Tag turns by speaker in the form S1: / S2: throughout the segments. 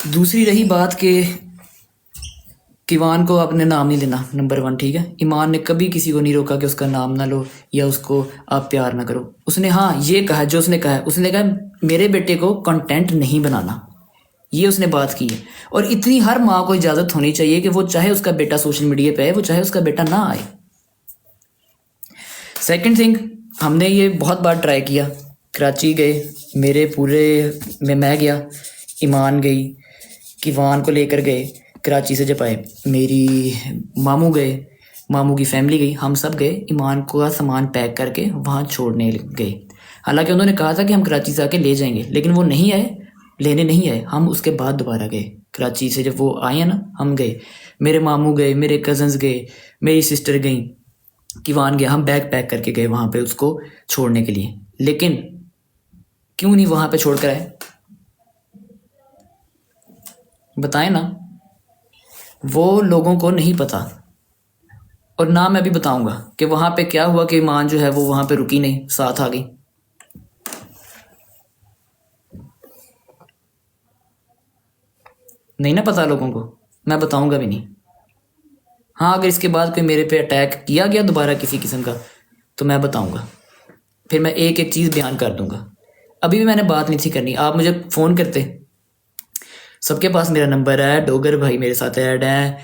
S1: दूसरी रही बात कि ईवान को अपने नाम नहीं लेना, नंबर वन, ठीक है। ईमान ने कभी किसी को नहीं रोका कि उसका नाम ना लो या उसको आप प्यार ना करो। उसने हाँ ये कहा, जो उसने कहा, उसने कहा मेरे बेटे को कंटेंट नहीं बनाना, ये उसने बात की है। और इतनी हर माँ को इजाज़त होनी चाहिए कि वो चाहे उसका बेटा सोशल मीडिया पे आए, वो चाहे उसका बेटा ना आए। सेकंड थिंग, हमने ये बहुत बार ट्राई किया। कराची गए, मेरे पूरे में मैं गया, ईमान गई, कीवान को लेकर गए। कराची से जब आए, मेरी मामू गए, मामू की फैमिली गई, हम सब गए ईमान को का सामान पैक करके वहाँ छोड़ने गए। हालांकि उन्होंने कहा था कि हम कराची से आके ले जाएंगे, लेकिन वो नहीं आए, लेने नहीं आए। हम उसके बाद दोबारा गए कराची से, जब वो आए ना हम गए, मेरे मामू गए, मेरे कज़न्स गए, मेरी सिस्टर गई, कीवान गया, हम बैग पैक करके गए वहाँ पे उसको छोड़ने के लिए। लेकिन क्यों नहीं वहाँ पे छोड़ कर आए, बताएं ना। वो लोगों को नहीं पता, और ना मैं भी बताऊंगा कि वहाँ पे क्या हुआ कि ईमान जो है वो वहाँ पे रुकी नहीं, साथ आ गई। नहीं ना पता लोगों को, मैं बताऊंगा भी नहीं। हाँ, अगर इसके बाद कोई मेरे पे अटैक किया गया दोबारा किसी किस्म का, तो मैं बताऊंगा, फिर मैं एक एक चीज़ बयान कर दूंगा। अभी भी मैंने बात नहीं थी करनी, आप मुझे फ़ोन करते, सबके पास मेरा नंबर है, डोगर भाई मेरे साथ ऐड है,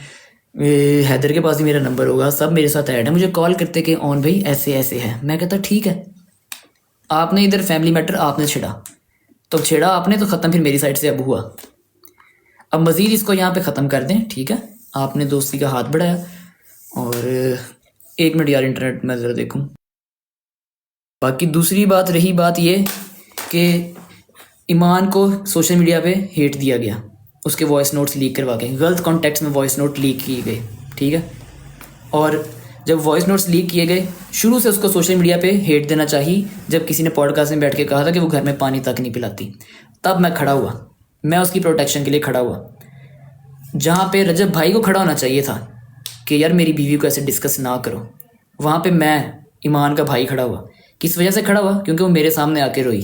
S1: हैदर के पास भी मेरा नंबर होगा, सब मेरे साथ ऐड है। मुझे कॉल करते कि ऑन भाई ऐसे ऐसे है, मैं कहता ठीक है। आपने इधर फैमिली मैटर आपने छेड़ा, तो छेड़ा आपने, तो ख़त्म फिर मेरी साइड से अब हुआ। अब मज़ीद इसको यहाँ पे ख़त्म कर दें, ठीक है। आपने दोस्ती का हाथ बढ़ाया। और एक मिनट यार, इंटरनेट में ज़रा देखूँ। बाकी दूसरी बात रही बात ये कि ईमान को सोशल मीडिया पे हेट दिया गया, उसके वॉइस नोट्स लीक करवा के, गलत कॉन्टेक्स्ट में वॉइस नोट लीक किए गए, ठीक है। और जब वॉइस नोट्स लीक किए गए, शुरू से उसको सोशल मीडिया पे हेट देना चाहिए। जब किसी ने पॉडकास्ट में बैठ के कहा था कि वो घर में पानी तक नहीं पिलाती, तब मैं खड़ा हुआ, मैं उसकी प्रोटेक्शन के लिए खड़ा हुआ। जहाँ पे रजब भाई को खड़ा होना चाहिए था कि यार मेरी बीवी को ऐसे डिस्कस ना करो, वहाँ पे मैं ईमान का भाई खड़ा हुआ। किस वजह से खड़ा हुआ? क्योंकि वो मेरे सामने आके रोई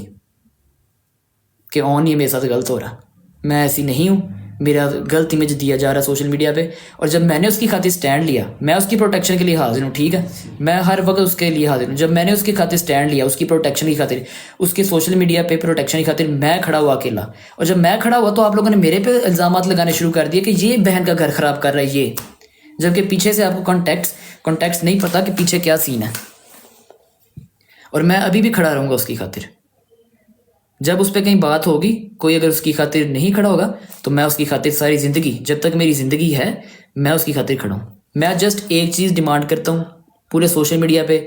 S1: कि ऑन ये मेरे साथ गलत हो रहा, मैं ऐसी नहीं हूँ, मेरा गलत इमेज दिया जा रहा है सोशल मीडिया पे। और जब मैंने उसकी खातिर स्टैंड लिया, मैं उसकी प्रोटेक्शन के लिए हाजिर हूँ, ठीक है। मैं हर वक्त उसके लिए हाजिर हूँ। जब मैंने उसकी खातिर स्टैंड लिया, उसकी प्रोटेक्शन की खातिर, उसके सोशल मीडिया पे प्रोटेक्शन की खातिर मैं खड़ा हुआ अकेला। और जब मैं खड़ा हुआ तो आप लोगों ने मेरे पे इल्ज़ाम लगाने शुरू कर दिए कि ये बहन का घर ख़राब कर रहा है ये, जबकि पीछे से आपको कॉन्टेक्स्ट नहीं पता कि पीछे क्या सीन है। और मैं अभी भी खड़ा रहूँगा उसकी खातिर। जब उस पर कहीं बात होगी, कोई अगर उसकी खातिर नहीं खड़ा होगा, तो मैं उसकी खातिर सारी ज़िंदगी, जब तक मेरी ज़िंदगी है, मैं उसकी खातिर खड़ा हूँ। मैं जस्ट एक चीज़ डिमांड करता हूँ पूरे सोशल मीडिया पे,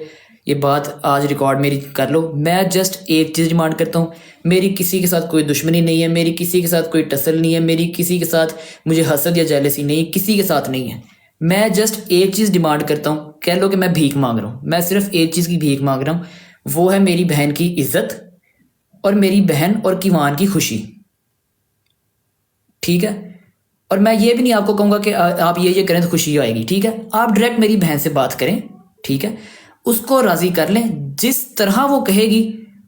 S1: ये बात आज रिकॉर्ड मेरी कर लो। मैं जस्ट एक चीज़ डिमांड करता हूँ, मेरी किसी के साथ कोई दुश्मनी नहीं है, मेरी किसी के साथ कोई टसल नहीं है, मेरी किसी के साथ मुझे हसद या जेलसी नहीं, किसी के साथ नहीं है। मैं जस्ट एक चीज़ डिमांड करता हूँ, कह लो कि मैं भीख मांग रहा हूँ, मैं सिर्फ एक चीज़ की भीख मांग रहा हूँ, वो है मेरी बहन की इज्जत और मेरी बहन और कीवान की खुशी, ठीक है। और मैं ये भी नहीं आपको कहूँगा कि आप ये करें तो खुशी आएगी, ठीक है। आप डायरेक्ट मेरी बहन से बात करें, ठीक है, उसको राज़ी कर लें जिस तरह वो कहेगी।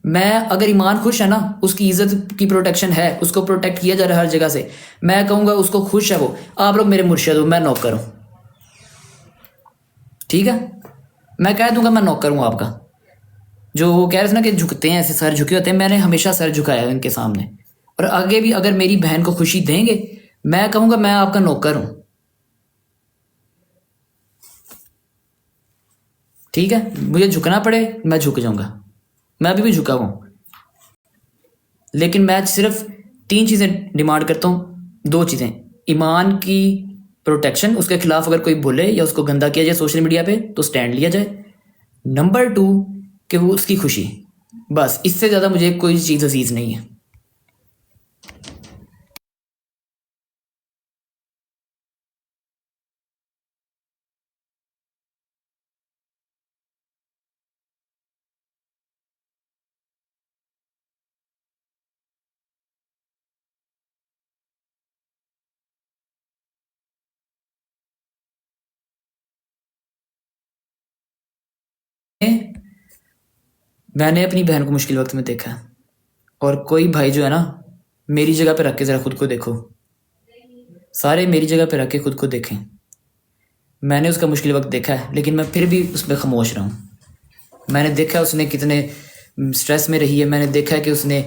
S1: मैं अगर ईमान खुश है ना, उसकी इज्जत की प्रोटेक्शन है, उसको प्रोटेक्ट किया जा रहा है हर जगह से, मैं कहूँगा उसको खुश है वो, आप लोग मेरे मुर्शिद हो, मैं नौकर हूँ, ठीक है। मैं कह दूंगा मैं नौकर हूँ आपका। जो वो कह रहे थे ना कि झुकते हैं, ऐसे सर झुके होते हैं, मैंने हमेशा सर झुकाया है उनके सामने। और आगे भी अगर मेरी बहन को खुशी देंगे, मैं कहूँगा मैं आपका नौकर हूँ, ठीक है। मुझे झुकना पड़े मैं झुक जाऊँगा, मैं अभी भी झुका हूँ। लेकिन मैं सिर्फ तीन चीज़ें डिमांड करता हूँ, दो चीज़ें, ईमान की प्रोटेक्शन, उसके खिलाफ अगर कोई बोले या उसको गंदा किया जाए सोशल मीडिया पे तो स्टैंड लिया जाए। नंबर टू, कि वो उसकी खुशी, बस इससे ज़्यादा मुझे कोई चीज़ अजीज़ नहीं है। मैंने अपनी बहन को मुश्किल वक्त में देखा है, और कोई भाई जो है ना, मेरी जगह पे रख के ज़रा खुद को देखो। सारे मेरी जगह पे रख के खुद को देखें। मैंने उसका मुश्किल वक्त देखा है, लेकिन मैं फिर भी उस पर खामोश रहा हूँ। मैंने देखा है उसने कितने स्ट्रेस में रही है, मैंने देखा है कि उसने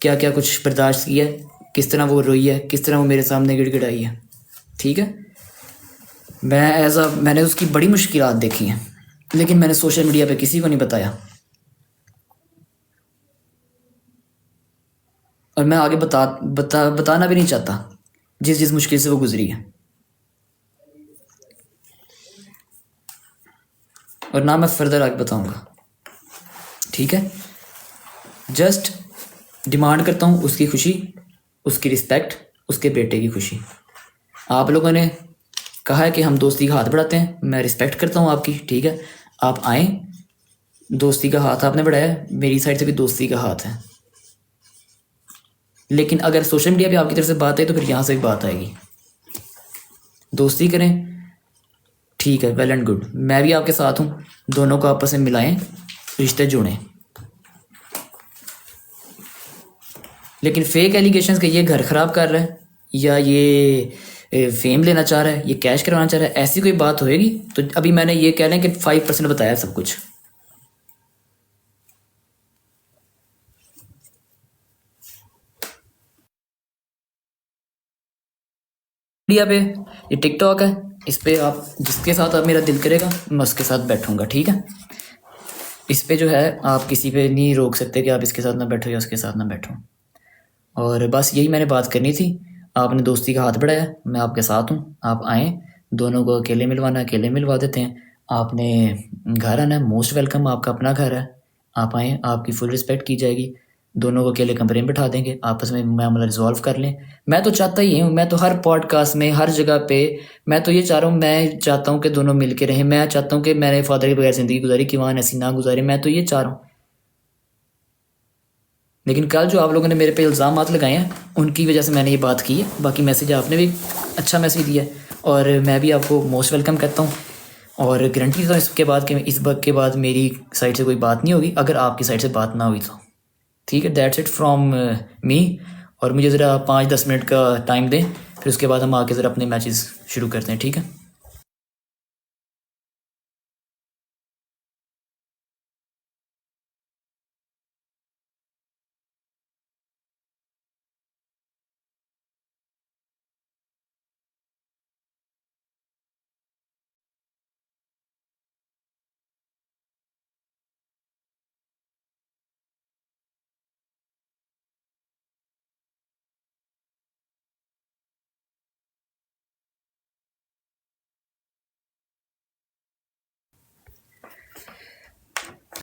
S1: क्या क्या कुछ बर्दाश्त किया है, किस तरह वो रोई है, किस तरह वो मेरे सामने गिड़गिड़ाई है। ठीक है, मैंने उसकी बड़ी मुश्किलात देखी हैं, लेकिन मैंने सोशल मीडिया पे किसी को नहीं बताया, और मैं आगे बताना भी नहीं चाहता जिस जिस मुश्किल से वो गुजरी है, और ना मैं फर्दर आगे बताऊंगा। ठीक है, जस्ट डिमांड करता हूँ उसकी खुशी, उसकी रिस्पेक्ट, उसके बेटे की खुशी। आप लोगों ने कहा है कि हम दोस्ती का हाथ बढ़ाते हैं, मैं रिस्पेक्ट करता हूँ आपकी। ठीक है, आप आएँ, दोस्ती का हाथ आपने बढ़ाया है, मेरी साइड से भी दोस्ती का हाथ है। लेकिन अगर सोशल मीडिया पे आपकी तरफ से बात है तो फिर यहाँ से भी बात आएगी। दोस्ती करें, ठीक है, वेल एंड गुड, मैं भी आपके साथ हूँ, दोनों को आपस में मिलाएं, रिश्ते जोड़ें। लेकिन फेक एलिगेशंस कि ये घर ख़राब कर रहा है, या ये फेम लेना चाह रहा है, ये कैश करवाना चाह रहा है, ऐसी कोई बात होएगी तो अभी मैंने ये कह लें कि 5% बताया सब कुछ। मीडिया पे ये टिकटॉक है, इस पे आप जिसके साथ आप मेरा दिल करेगा मैं उसके साथ बैठूंगा। ठीक है, इस पे जो है आप किसी पे नहीं रोक सकते कि आप इसके साथ ना बैठो या उसके साथ ना बैठो। और बस यही मैंने बात करनी थी। आपने दोस्ती का हाथ बढ़ाया, मैं आपके साथ हूँ, आप आएँ, दोनों को अकेले मिलवाना अकेले मिलवा देते हैं। आपने घर आना है, मोस्ट वेलकम, आपका अपना घर है, आप आएँ, आपकी फुल रिस्पेक्ट की जाएगी। दोनों को अकेले कमरे में बिठा देंगे, आपस में मामला रिजॉल्व कर लें। मैं तो चाहता ही हूँ, मैं तो हर पॉडकास्ट में हर जगह पे मैं तो ये चाह रहा हूँ, मैं चाहता हूँ कि दोनों मिल के रहें। मैं चाहता हूँ कि मैंने फादर के बगैर ज़िंदगी गुजारी, कि वहाँ ऐसी ना गुजारे, मैं तो ये चाह रहा हूँ। लेकिन कल जो आप लोगों ने मेरे पे इल्ज़ाम लगाए हैं उनकी वजह से मैंने ये बात की है। बाकी मैसेज आपने भी अच्छा मैसेज दिया है, और मैं भी आपको मोस्ट वेलकम कहता हूँ, और गारंटी देता हूँ इसके बाद कि इस वक्त के बाद मेरी साइड से कोई बात नहीं होगी, अगर आपकी साइड से बात ना हुई तो। ठीक है, दैट्स इट फ्रॉम मी। और मुझे ज़रा 5-10 मिनट का टाइम दें, फिर उसके बाद हम आके ज़रा अपने मैचेस शुरू करते हैं। ठीक है।